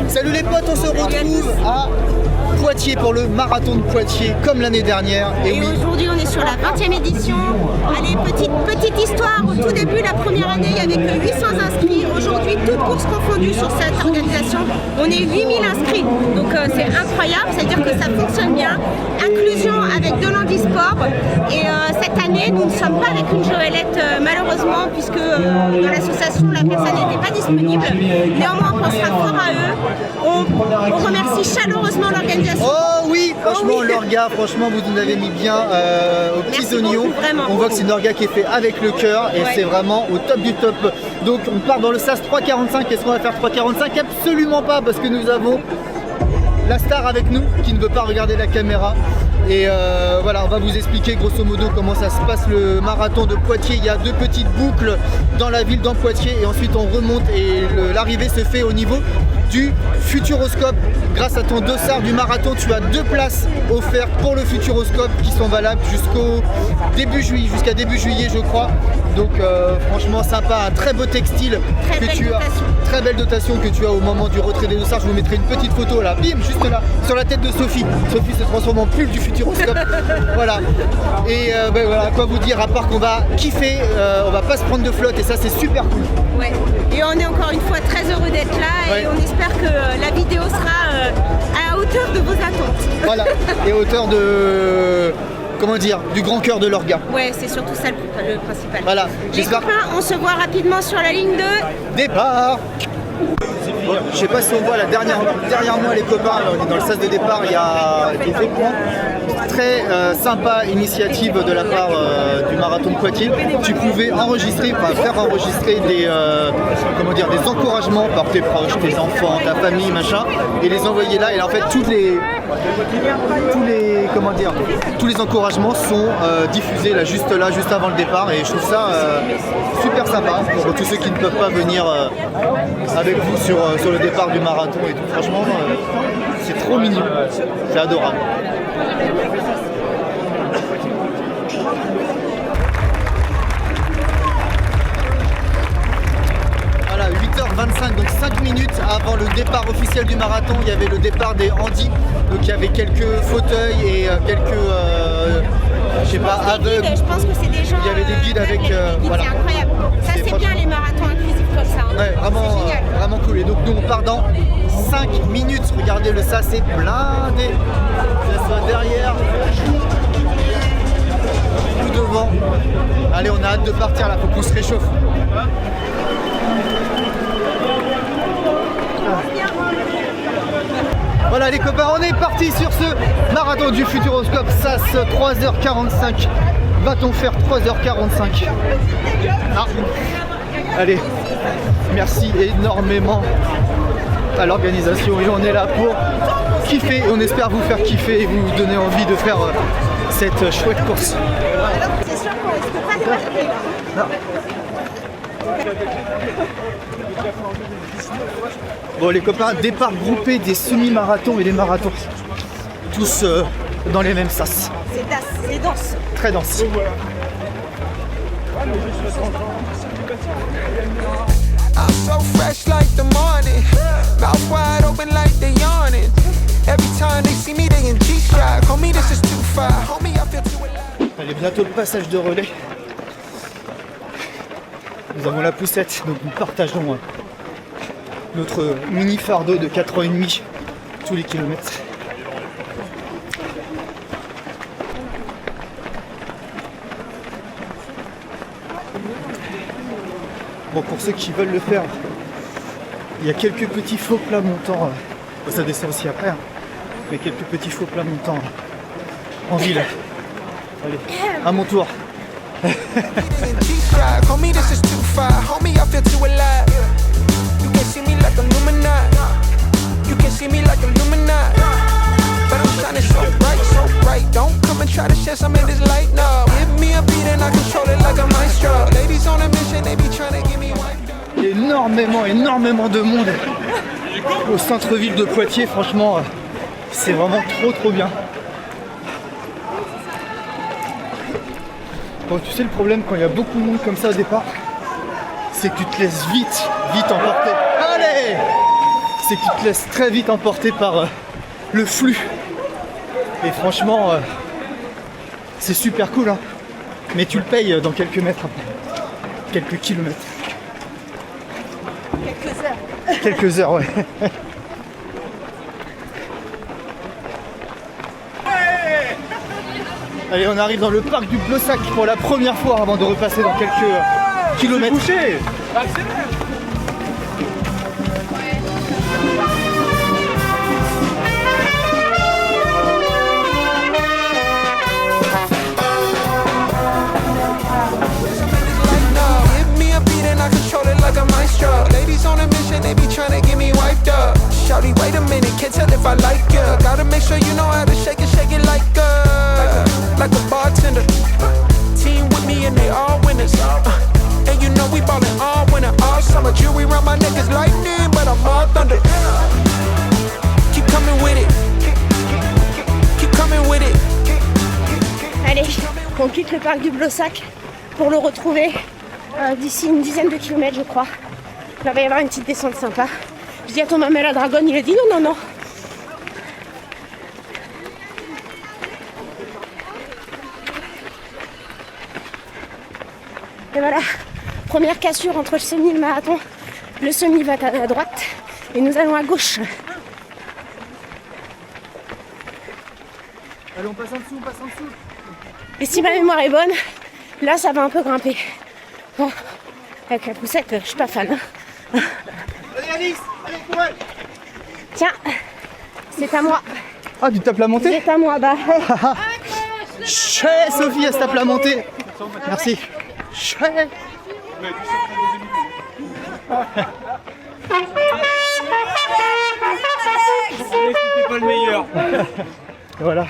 Salut les potes, on se retrouve à Poitiers pour le marathon de Poitiers comme l'année dernière. Et aujourd'hui on est sur la 20e édition. Allez, petite histoire, au tout début, la première année, il n'y avait que 800 inscrits. Aujourd'hui, toutes courses confondues sur cette organisation, on est 8000 inscrits. Donc c'est incroyable, c'est-à-dire que ça fonctionne bien. Inclusion avec de l'handisport. Et cette année, nous ne sommes pas avec une Joëlette malheureusement, puisque dans l'association, la personne n'était pas disponible. Néanmoins, on pensera fort à eux. On remercie chaleureusement l'organisation. Oh oui, franchement, l'orga, franchement, vous nous avez mis bien aux petits oignons. On voit que c'est une orga qui est faite avec le cœur et c'est vraiment au top du top. Donc on part dans le SAS 3,45. Est-ce qu'on va faire 3,45? Absolument pas, parce que nous avons la star avec nous qui ne veut pas regarder la caméra. Et voilà, on va vous expliquer grosso modo comment ça se passe le marathon de Poitiers. Il y a deux petites boucles dans la ville, dans Poitiers, et ensuite on remonte et l'arrivée se fait au niveau du Futuroscope. Grâce à ton dossard du marathon, tu as 2 places offertes pour le Futuroscope qui sont valables jusqu'au début juillet, jusqu'à début juillet je crois. Donc franchement sympa, un très beau textile très belle dotation que tu as au moment du retrait des dossards. Je vous mettrai une petite photo là, bim, juste là, sur la tête de Sophie. Sophie se transforme en pull du Futuroscope. Voilà. Et voilà, quoi vous dire à part qu'on va kiffer, on va pas se prendre de flotte et ça c'est super cool. Ouais. Et on est encore une fois très heureux d'être là et on espère que la vidéo sera à la hauteur de vos attentes. Voilà, et à hauteur de, comment dire, du grand cœur de l'orga. Ouais, c'est surtout ça le principal. Voilà, les copains, on se voit rapidement sur la ligne de départ. Bon, je sais pas si on voit derrière moi les copains, on est dans le sas de départ, il y a des écrans. Très sympa initiative de la part du marathon de Poitiers. Tu pouvais enregistrer, faire enregistrer des encouragements par tes proches, tes enfants, ta famille, machin, et les envoyer là. Et en fait tous les encouragements sont diffusés là juste avant le départ, et je trouve ça super sympa pour tous ceux qui ne peuvent pas venir avec vous sur le départ du marathon et tout. Franchement c'est trop mignon, c'est adorable. Voilà, 8h25, donc 5 minutes avant le départ officiel du marathon. Il y avait le départ des handis, donc il y avait quelques fauteuils et quelques je sais pas, aveugles. Je pense que c'est des gens. Il y avait des guides avec voilà. C'est incroyable. Ça c'est bien les marathons inclusifs comme ça. Ouais, vraiment cool. Et donc nous on part dans 5 minutes. Regardez le ça, c'est blindé. Ça soit derrière ou devant. Allez, on a hâte de partir là, faut qu'on se réchauffe. Voilà les copains, on est parti sur ce marathon du Futuroscope SAS 3h45. Va-t-on faire 3h45? Ah. Allez, merci énormément à l'organisation et on est là pour kiffer. On espère vous faire kiffer et vous donner envie de faire cette chouette course. C'est sûr qu'on risque pas de passer là. Bon les copains, départ groupé des semi-marathons et des marathons. Tous dans les mêmes sas. C'est dense. Très dense. I'm so fresh like the morning, mouth wide open like they yawning. Every time they see me they in G-strap. Homie, this is too far. Homie, I feel too alive. Allez, bientôt le passage de relais. Nous avons la poussette, donc nous partageons notre mini fardeau de 4h30 tous les kilomètres. Bon, pour ceux qui veulent le faire, il y a quelques petits faux plats montants, ça descend aussi après, hein, mais quelques petits faux plats montants en ville. Allez, à mon tour. Homie, this is too far. Homie, I feel too alive. You can see me like a luminati. You can see me like a luminati. But I'm shining so bright. Don't come and try to share some of this light, no. Give me a beat and I control it like a maestro. Ladies on a mission, they be trying to give me one. Énormément de monde au centre-ville de Poitiers. Franchement, c'est vraiment trop bien. Bon, tu sais le problème quand il y a beaucoup de monde comme ça au départ, c'est que tu te laisses vite emporter. Allez, c'est que tu te laisses très vite emporter par le flux. Et franchement, c'est super cool, hein. Mais tu le payes dans quelques mètres après. Quelques kilomètres. Quelques heures. Quelques heures, ouais. Allez, on arrive dans le parc du Blossac pour la première fois avant de repasser dans quelques kilomètres. Bouché. Like a maestro. Ladies on a mission, they be trying to get me wiped up. Shawty, wait a minute, can't tell if I like ya. Gotta make sure you know how to shake it like a bartender. Team with me and they all winners. And you know we ballin' all winter, all summer. Jewelry around my neck is lightning, but I'm all thunder. Keep coming with it. Keep coming with it. Allez, on quitte le parc du Blossac pour le retrouver d'ici une dizaine de kilomètres, je crois. Là, il va y avoir une petite descente sympa. Je dis à Thomas, mais la dragonne, il a dit non. Et voilà, première cassure entre le semi et le marathon. Le semi va à droite et nous allons à gauche. Allez, on passe en dessous. Et si ma mémoire est bonne, là, ça va un peu grimper. Bon, avec la poussette, je suis pas fan. Allez Alice, allez courage. Tiens, c'est à moi. Ah, tu tapes la montée? C'est à moi, bah. Chais, Sophie, elle se tape la montée. Merci. Chais. C'était pas le meilleur. Voilà,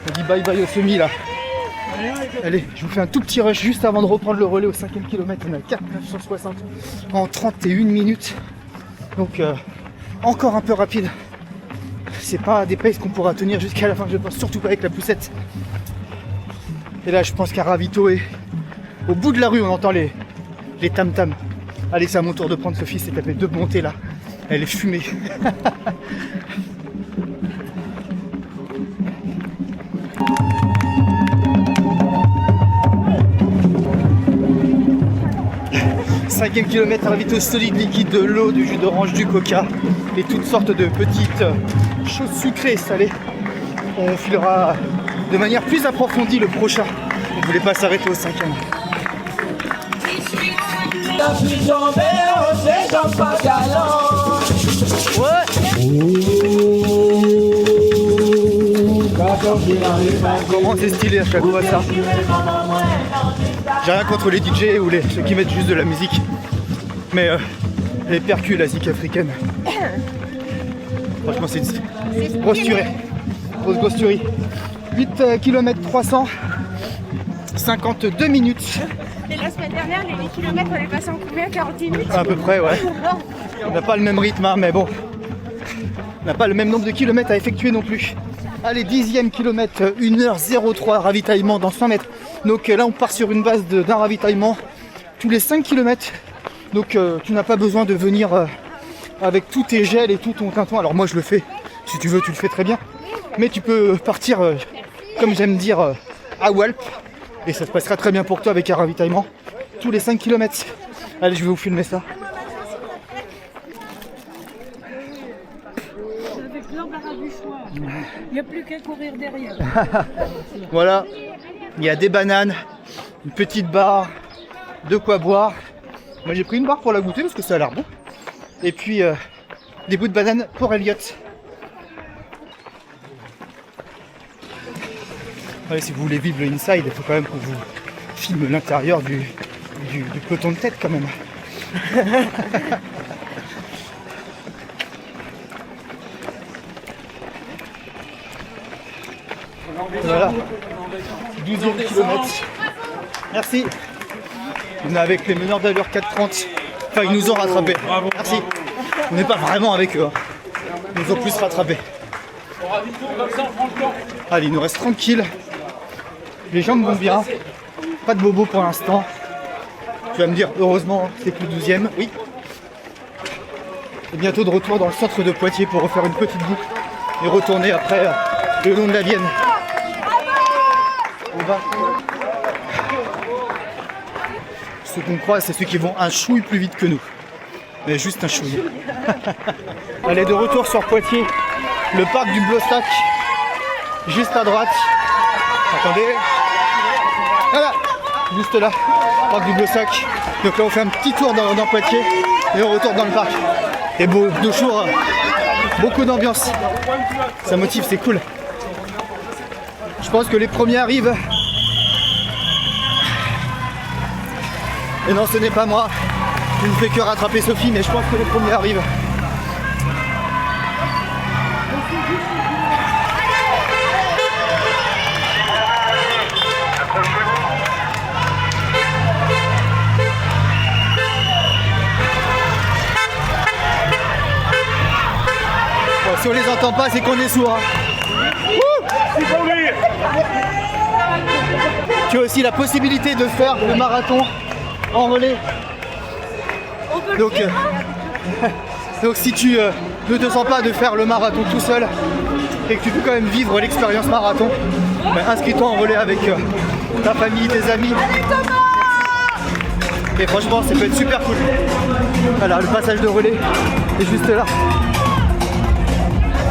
on dit bye bye au semi là. Allez, je vous fais un tout petit rush juste avant de reprendre le relais au 5e kilomètre. On a 4,960 en 31 minutes. Donc encore un peu rapide. C'est pas des paces qu'on pourra tenir jusqu'à la fin, je pense, surtout pas avec la poussette. Et là, je pense qu'à Ravito et au bout de la rue, on entend les tam-tams. Allez, c'est à mon tour de prendre Sophie, c'est tapé 2 montées là. Elle est fumée. Cinquième kilomètre, Ravito solide, liquide, de l'eau, du jus d'orange, du coca et toutes sortes de petites choses sucrées et salées. On filera de manière plus approfondie le prochain. On ne voulait pas s'arrêter au 5e. Comment c'est stylé à chaque fois ça. J'ai rien contre les DJ ou ceux qui mettent juste de la musique. Mais les percus, la zik africaine. Franchement c'est une grosse tuerie. Grosse tuerie. 8 km 300. 52 minutes. Et la semaine dernière, les 8 km, on est passé en combien? 40 minutes? À peu près, ouais. On n'a pas le même rythme, hein, mais bon. On n'a pas le même nombre de kilomètres à effectuer non plus. Allez, 10e kilomètre, 1h03, ravitaillement dans 100 mètres. Donc là, on part sur une base d'un ravitaillement tous les 5 km. Donc tu n'as pas besoin de venir avec tous tes gels et tout ton tintouin. Alors moi, je le fais. Si tu veux, tu le fais très bien. Mais tu peux partir, comme j'aime dire, à Walp. Et ça se passera très bien pour toi avec un ravitaillement tous les 5 km. Allez, je vais vous filmer ça. Il n'y a plus qu'à courir derrière. Voilà, il y a des bananes, une petite barre, de quoi boire. Moi j'ai pris une barre pour la goûter parce que ça a l'air bon. Et puis des bouts de banane pour Elliot. Ouais, si vous voulez vivre le inside, il faut quand même qu'on vous filme l'intérieur du peloton de tête quand même. Voilà, 12e kilomètre. Merci. On est avec les meneurs d'allure 4,30. Enfin, ils nous ont rattrapés. Merci. On n'est pas vraiment avec eux. Ils nous ont plus rattrapés. Allez, il nous reste tranquille. Les jambes vont bien. Pas de bobo pour l'instant. Tu vas me dire, heureusement, c'est que le 12e. Oui. Et bientôt de retour dans le centre de Poitiers pour refaire une petite boucle et retourner après le long de la Vienne. On va. Ceux qu'on croise, c'est ceux qui vont un chouille plus vite que nous. Mais juste un chouille. Allez, de retour sur Poitiers, le parc du Blossac, juste à droite. Attendez. Voilà, juste là, parc du Blossac. Donc là, on fait un petit tour dans Poitiers et on retourne dans le parc. Et beau, de jour, beaucoup d'ambiance. Ça motive, c'est cool. Je pense que les premiers arrivent. Et non, ce n'est pas moi. Je ne fais que rattraper Sophie, mais je pense que les premiers arrivent. Bon, si on les entend pas, c'est qu'on est sourd. Tu as aussi la possibilité de faire le marathon en relais. Donc si tu ne te sens pas de faire le marathon tout seul et que tu peux quand même vivre l'expérience marathon, ben inscris-toi en relais avec ta famille, tes amis. Et franchement, ça peut être super cool. Voilà, le passage de relais est juste là.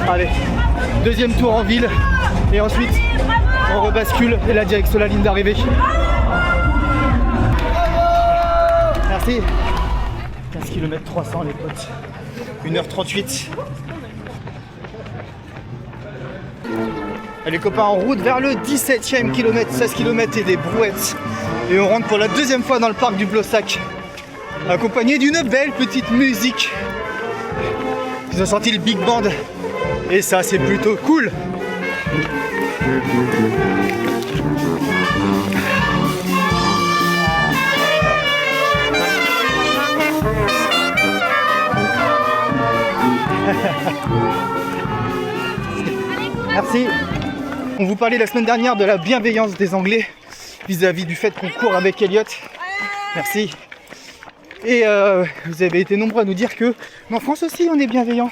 Allez, deuxième tour en ville et ensuite on rebascule et la direction de la ligne d'arrivée. Merci. 15 km 300 les potes. 1h38. Les copains en route vers le 17e kilomètre, 16 km et des brouettes. Et on rentre pour la deuxième fois dans le parc du Blossac, accompagné d'une belle petite musique. Ils ont sorti le big band et ça c'est plutôt cool. Merci. On vous parlait la semaine dernière de la bienveillance des Anglais vis-à-vis du fait qu'on court avec Elliot. Merci. Et vous avez été nombreux à nous dire que en France aussi on est bienveillant.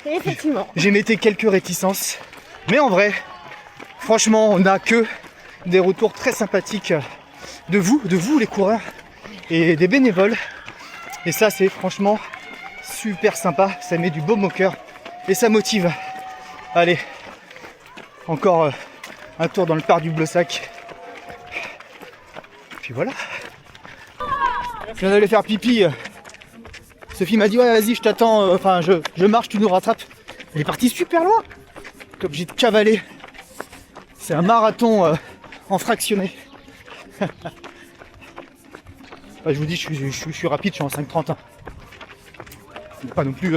Effectivement. J'émettais quelques réticences. Mais en vrai, franchement, on n'a que des retours très sympathiques de vous les coureurs et des bénévoles. Et ça c'est franchement super sympa, ça met du baume au cœur et ça motive. Allez, encore un tour dans le parc du Blossac. Puis voilà. Je viens d'aller faire pipi. Sophie m'a dit ouais vas-y je t'attends, enfin je marche, tu nous rattrapes. Elle est partie super loin. T'es obligé de cavaler. C'est un marathon en fractionné. Je vous dis je suis rapide, je suis en 5:30. Hein. Pas non plus.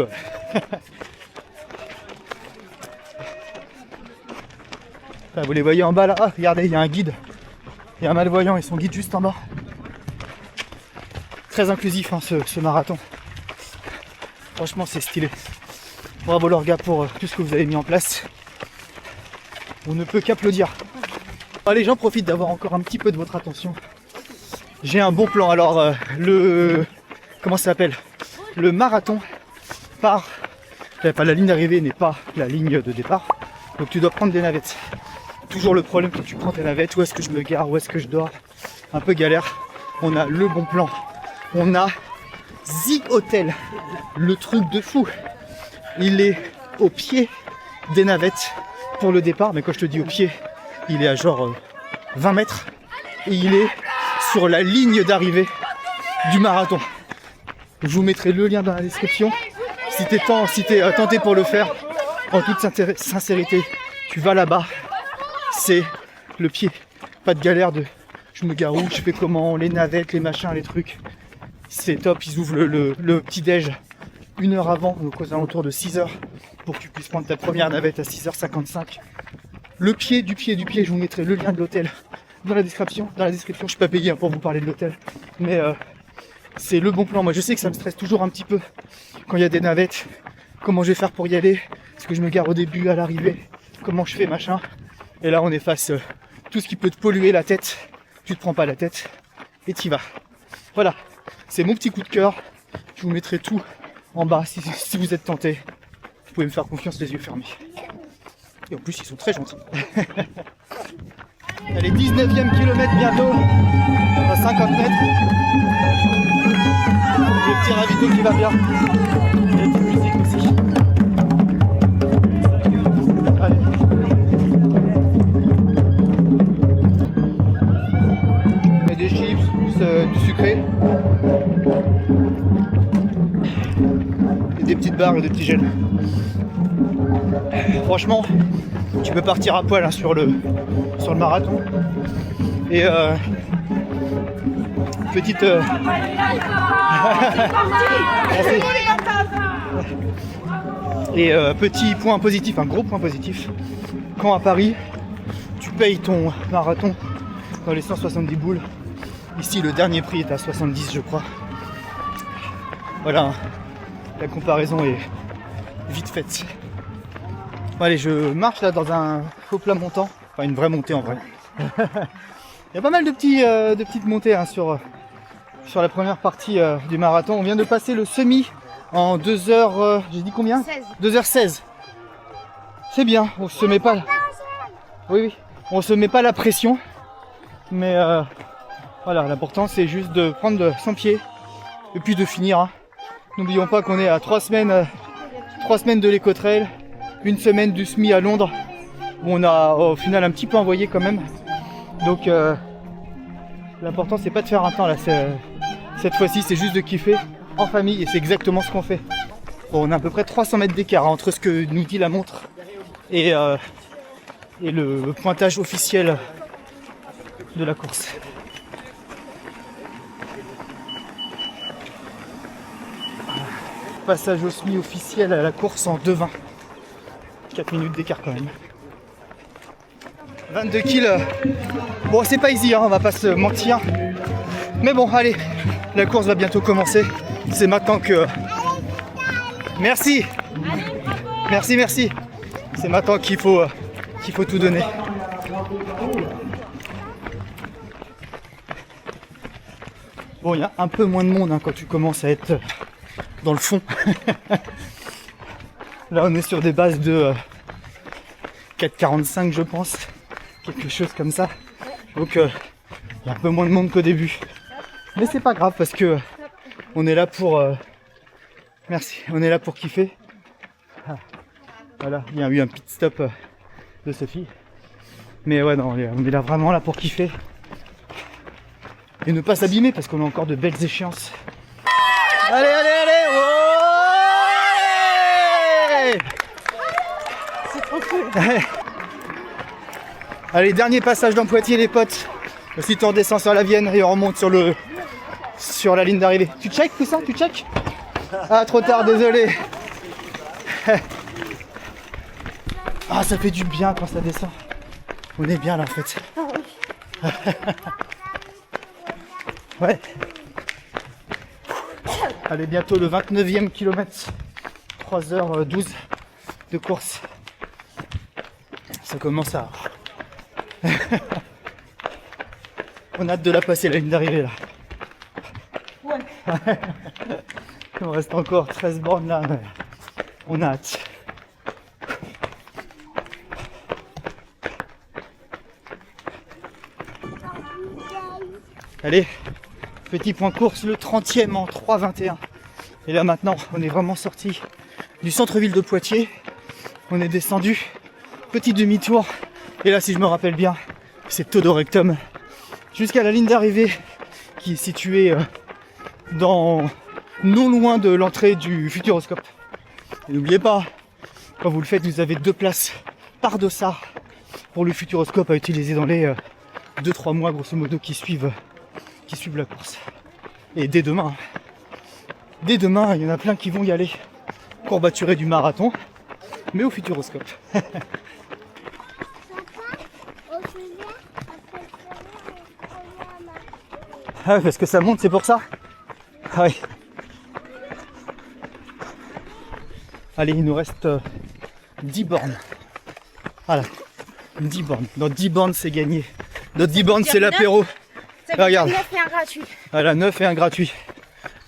Là, vous les voyez en bas là. Ah, regardez, il y a un guide. Il y a un malvoyant et son guide juste en bas. Très inclusif hein, ce marathon. Franchement c'est stylé. Bravo Lorga pour tout ce que vous avez mis en place. On ne peut qu'applaudir. Les gens profitent d'avoir encore un petit peu de votre attention. J'ai un bon plan. Alors comment ça s'appelle? Le marathon la ligne d'arrivée n'est pas la ligne de départ. Donc tu dois prendre des navettes. Toujours le problème quand tu prends tes navettes, où est-ce que je me gare, où est-ce que je dors. Un peu galère. On a le bon plan. On a The Hotel. Le truc de fou. Il est au pied des navettes pour le départ. Mais quand je te dis au pied, il est à genre 20 mètres. Et il est sur la ligne d'arrivée du marathon. Je vous mettrai le lien dans la description. Si t'es tenté pour le faire, en toute sincérité, tu vas là-bas. C'est le pied. Pas de galère de je me gare où, je fais comment, les navettes, les machins, les trucs. C'est top, ils ouvrent le petit-déj 1 heure avant, donc aux alentours de 6h, pour que tu puisses prendre ta première navette à 6h55. Le pied du pied, je vous mettrai le lien de l'hôtel dans la description. Je suis pas payé pour vous parler de l'hôtel, mais c'est le bon plan. Moi je sais que ça me stresse toujours un petit peu quand il y a des navettes. Comment je vais faire pour y aller? Est-ce que je me gare au début, à l'arrivée? Comment je fais, machin? Et là on efface tout ce qui peut te polluer la tête. Tu te prends pas la tête et t'y vas. Voilà, c'est mon petit coup de cœur. Je vous mettrai tout en bas si vous êtes tenté. Vous pouvez me faire confiance les yeux fermés. Et en plus ils sont très gentils. Allez, 19e kilomètre bientôt, à 50 mètres. Le petit ravito qui va bien. Et la petite musique aussi. Allez. Et des chips, du sucré. Et des petites barres et des petits gels. Franchement, tu peux partir à poil hein, sur le marathon. Et petite et petit point positif, un gros point positif, quand à Paris tu payes ton marathon dans les 170 boules, ici le dernier prix est à 70 je crois. Voilà, la comparaison est vite faite. Bon, allez, je marche là dans un faux plat montant, enfin une vraie montée en vrai. Il y a pas mal de petites montées hein, sur la première partie du marathon. On vient de passer le semi en 2h, j'ai dit combien 2h16. C'est bien, on se met pas. Oui, on se met pas la pression. Mais voilà, l'important c'est juste de prendre son pied et puis de finir. Hein. N'oublions pas qu'on est à 3 semaines de l'Ecotrail, 1 semaine du semi à Londres, où on a au final un petit peu envoyé quand même. Donc l'important c'est pas de faire un temps là, cette fois-ci c'est juste de kiffer en famille et c'est exactement ce qu'on fait. Bon, on a à peu près 300 mètres d'écart hein, entre ce que nous dit la montre et le pointage officiel de la course. Passage au semi officiel à la course en 2:20. 4 minutes d'écart quand même. 22 kills. Bon, c'est pas easy, hein, on va pas se mentir. Mais bon, allez, la course va bientôt commencer. C'est maintenant que... Merci. Merci. C'est maintenant qu'il faut tout donner. Bon, il y a un peu moins de monde hein, quand tu commences à être dans le fond. Là, on est sur des bases de 4,45 je pense. Quelque chose comme ça. Donc il y a un peu moins de monde qu'au début. Mais c'est pas grave parce que on est là pour merci, on est là pour kiffer. Ah, voilà, il y a eu un pit stop de Sophie. Mais ouais non, on est là vraiment là pour kiffer. Et ne pas s'abîmer parce qu'on a encore de belles échéances. Allez, ouais, c'est trop cool. Allez, dernier passage dans Poitiers les potes. Ensuite on redescend sur la Vienne et on remonte sur la ligne d'arrivée. Tu check tout ça? Tu check? Ah trop tard, désolé. Ah ça fait du bien quand ça descend. On est bien là en fait. Ouais. Allez, bientôt le 29e kilomètre. 3h12 de course. Ça commence à... On a hâte de la passer la ligne d'arrivée là. Ouais. Il reste encore 13 bornes là. On a hâte. Allez, petit point course, le 30e en 3,21. Et là maintenant, on est vraiment sorti du centre-ville de Poitiers. On est descendu, petit demi-tour. Et là, si je me rappelle bien, c'est Todorectum jusqu'à la ligne d'arrivée qui est située non loin de l'entrée du Futuroscope. Et n'oubliez pas, quand vous le faites, vous avez 2 places par dossard pour le Futuroscope à utiliser dans les 2-3 mois grosso modo qui suivent la course. Et dès demain, il y en a plein qui vont y aller courbaturés du marathon, mais au Futuroscope. Ah, parce que ça monte, c'est pour ça. Ah oui. Allez, il nous reste 10 bornes. Voilà, 10 bornes. Dans 10 bornes, c'est gagné. Dans 10 bornes, c'est l'apéro. Ça veut dire regarde. 9 et un gratuit. Voilà, 9 et un gratuit.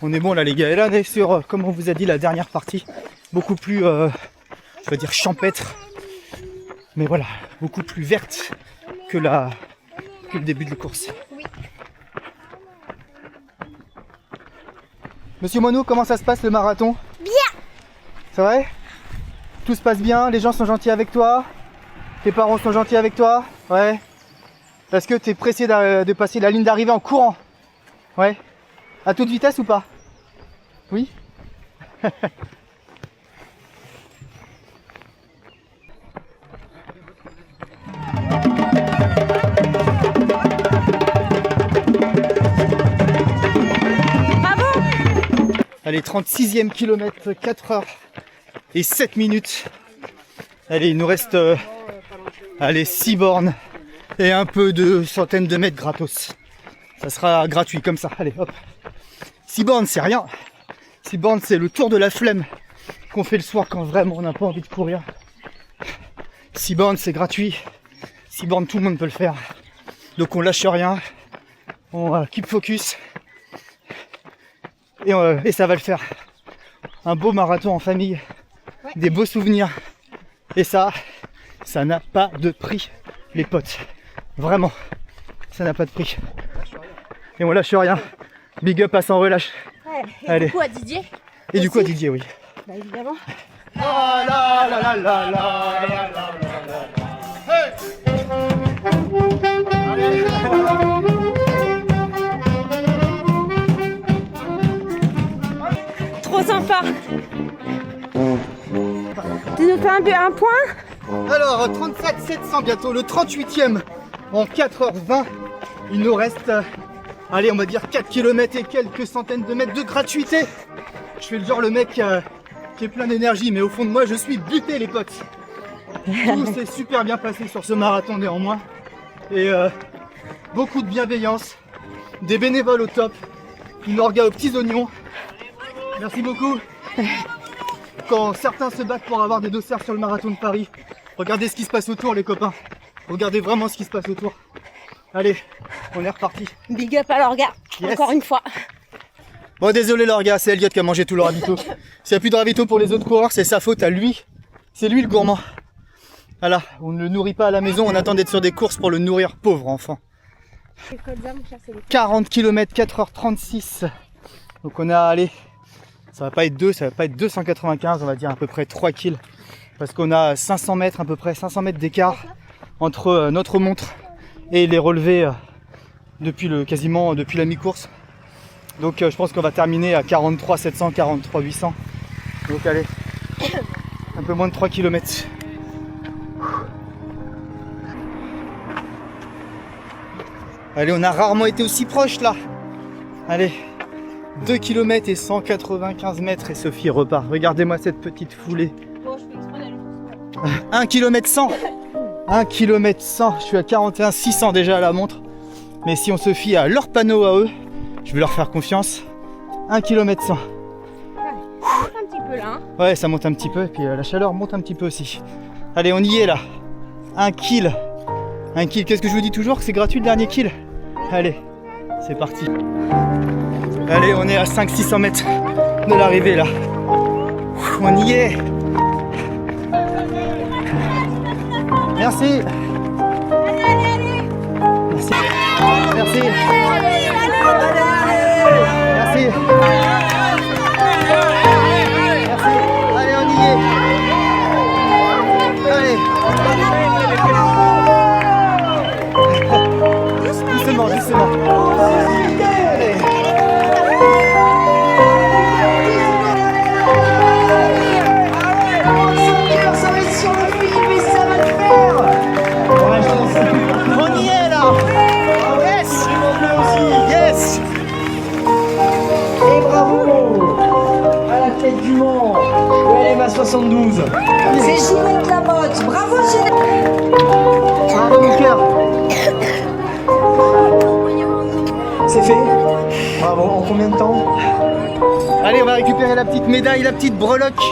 On est bon là les gars. Et là on est sur, comme on vous a dit, la dernière partie. Beaucoup plus, je vais dire champêtre. Mais voilà, beaucoup plus verte que le début de la course. Oui. Monsieur Monod, comment ça se passe le marathon? Bien. C'est vrai? Tout se passe bien? Les gens sont gentils avec toi? Tes parents sont gentils avec toi? Ouais. Est-ce que tu es pressé de passer la ligne d'arrivée en courant? Ouais. À toute vitesse ou pas? Oui. Allez, 36e kilomètre, 4 heures et 7 minutes. Allez, il nous reste allez, 6 bornes et un peu de centaines de mètres gratos. Ça sera gratuit comme ça. Allez, hop. 6 bornes, c'est rien. 6 bornes, c'est le tour de la flemme qu'on fait le soir quand vraiment on n'a pas envie de courir. 6 bornes, c'est gratuit. 6 bornes, tout le monde peut le faire. Donc on lâche rien. On keep focus. Et ça va le faire. Un beau marathon en famille, des beaux souvenirs. Et ça n'a pas de prix, les potes. Vraiment, ça n'a pas de prix. Et on lâche rien. Big up à Sans Relâche. Ouais, et allez. du coup à Didier. Et du coup à Didier, oui. Bah évidemment. Ah la la la la la la la la. Hey. Allez. Trop sympa. Tu nous fais un point? Alors 37 700 bientôt, le 38e en 4h20. Il nous reste, allez on va dire 4 km et quelques centaines de mètres de gratuité. Je fais le genre le mec qui est plein d'énergie, mais au fond de moi je suis buté les potes. Tout s'est super bien passé sur ce marathon néanmoins. Et beaucoup de bienveillance, des bénévoles au top, une orga aux petits oignons. Merci beaucoup. Quand certains se battent pour avoir des dossards sur le marathon de Paris, regardez ce qui se passe autour les copains. Regardez vraiment ce qui se passe autour. Allez, on est reparti. Big up à l'orga, Yes. encore une fois. Bon désolé l'orga, c'est Elliot qui a mangé tout le ravito. S'il n'y a plus de ravito pour les autres coureurs, c'est sa faute à lui. C'est lui le gourmand. Voilà, on ne le nourrit pas à la maison, on attend d'être sur des courses pour le nourrir, pauvre enfant. 40 km, 4h36. Donc on a, allez, ça va pas être 295, on va dire à peu près 3 kills. Parce qu'on a 500 mètres, à peu près 500 mètres d'écart entre notre montre et les relevés quasiment depuis la mi-course. Donc je pense qu'on va terminer à 43 700, 43 800. Donc allez, un peu moins de 3 km. Allez, on a rarement été aussi proche là. Allez, 2 km et 195 mètres et Sophie repart. Regardez-moi cette petite foulée. 1 km 100. 1 km 100. Je suis à 41 600 déjà à la montre. Mais si on se fie à leur panneau à eux, je vais leur faire confiance. 1 km 100. Un petit peu là. Hein. Ouais, ça monte un petit peu. Et puis la chaleur monte un petit peu aussi. Allez, on y est là. 1 kill. 1 kill. Qu'est-ce que je vous dis toujours? Que c'est gratuit le dernier kill. Allez, c'est parti. Allez, on est à 500-600 mètres de l'arrivée là. On y est. Merci. Merci. Merci. Merci. Merci. Allez, on y est. Allez. Doucement, doucement. Allez. Ça va être sur le fil, mais ça va le faire. On y est là. Yes. Yes. Et bravo à la tête du Mans, le LMA 72. C'est Ginette Lamotte. Bravo Ginette. Bravo mon cœur. C'est fait. Bravo. En combien de temps? Allez, on va récupérer la petite médaille, la petite breloque.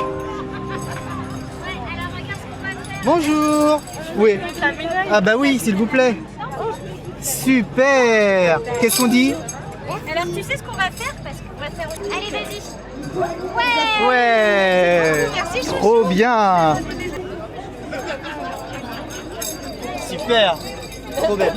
Bonjour. Oui. Ah bah oui, s'il vous plaît. Super. Qu'est-ce qu'on dit? Alors tu sais ce qu'on va faire? Parce qu'on va faire Allez, vas-y. Ouais. Merci, chouchou. Trop bien. Super. Trop bien.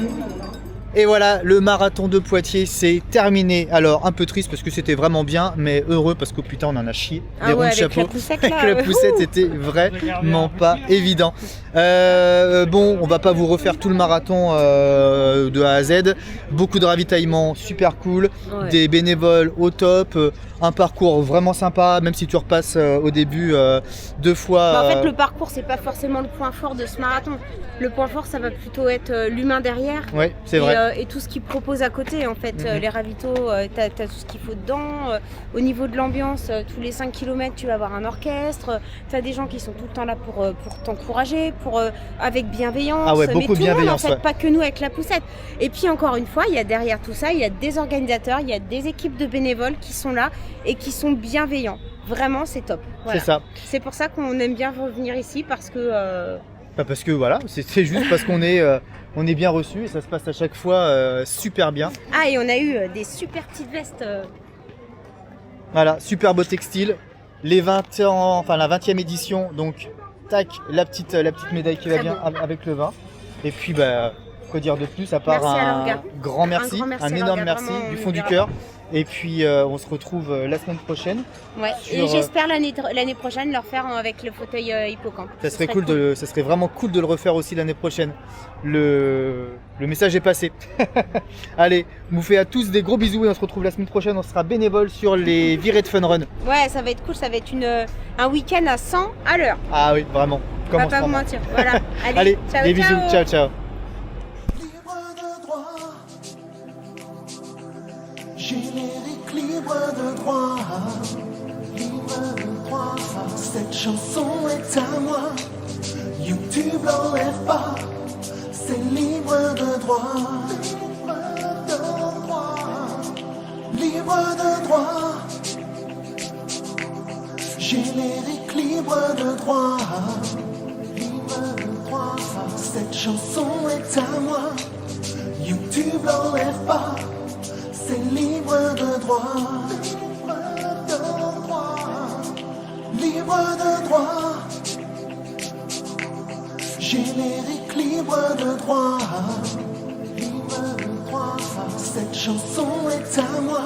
Et voilà, le marathon de Poitiers, c'est terminé. Alors, un peu triste parce que c'était vraiment bien, mais heureux parce que putain, on en a chié. Des ronds de chapeau. Avec La poussette, c'était vraiment pas évident. Bon, on va pas vous refaire tout le marathon de A à Z. Beaucoup de ravitaillement, super cool. Ouais. Des bénévoles au top. Un parcours vraiment sympa, même si tu repasses au début 2 fois. Bah, en fait, le parcours, c'est pas forcément le point fort de ce marathon. Le point fort, ça va plutôt être l'humain derrière. Ouais, c'est vrai. Et tout ce qu'ils proposent à côté, en fait. Les ravitaux, t'as tout ce qu'il faut dedans. Au niveau de l'ambiance, tous les 5 km, tu vas avoir un orchestre. T'as des gens qui sont tout le temps là pour t'encourager, avec bienveillance. Ah ouais, mais beaucoup tout de le monde, en bienveillance, fait, ouais. pas que nous avec la poussette. Et puis, encore une fois, il y a derrière tout ça, il y a des organisateurs, il y a des équipes de bénévoles qui sont là et qui sont bienveillants. Vraiment, c'est top. Voilà. C'est ça. C'est pour ça qu'on aime bien revenir ici parce que... Pas parce que voilà, c'est juste parce qu'on est bien reçu et ça se passe à chaque fois super bien. Ah, et on a eu des super petites vestes. Voilà, super beau textile. Les 20 ans, enfin la 20e édition, donc tac, la petite médaille qui va Très bien beau. avec le vin. Et puis bah quoi dire de plus à part Merci à un l'orga. grand merci, Un grand merci un à énorme l'orga, merci vraiment, du on fond du verra. cœur. Et puis on se retrouve la semaine prochaine. Ouais. Sur, Et j'espère l'année prochaine le refaire avec le fauteuil hippocampe. Ça serait cool ça serait vraiment cool de le refaire aussi l'année prochaine. Le message est passé. Allez, on vous fait à tous des gros bisous et on se retrouve la semaine prochaine. On sera bénévole sur les virées de Fun Run. Ouais, ça va être cool, ça va être un week-end à 100 à l'heure. Ah oui, vraiment. On va Commence pas vous vraiment. mentir. Voilà. Allez, Allez, ciao, des bisous. Ciao, ciao. Libre de droit. Générique libre de droit. Libre de droit. Cette chanson est à moi. YouTube l'enlève pas. C'est libre de droit. Libre de droit. Libre de droit. Générique libre de droit. Libre de droit. Cette chanson est à moi. YouTube l'enlève pas. C'est libre de droit. Libre de droit. Libre de droit. Générique libre de droit. Libre de droit. Cette chanson est à moi.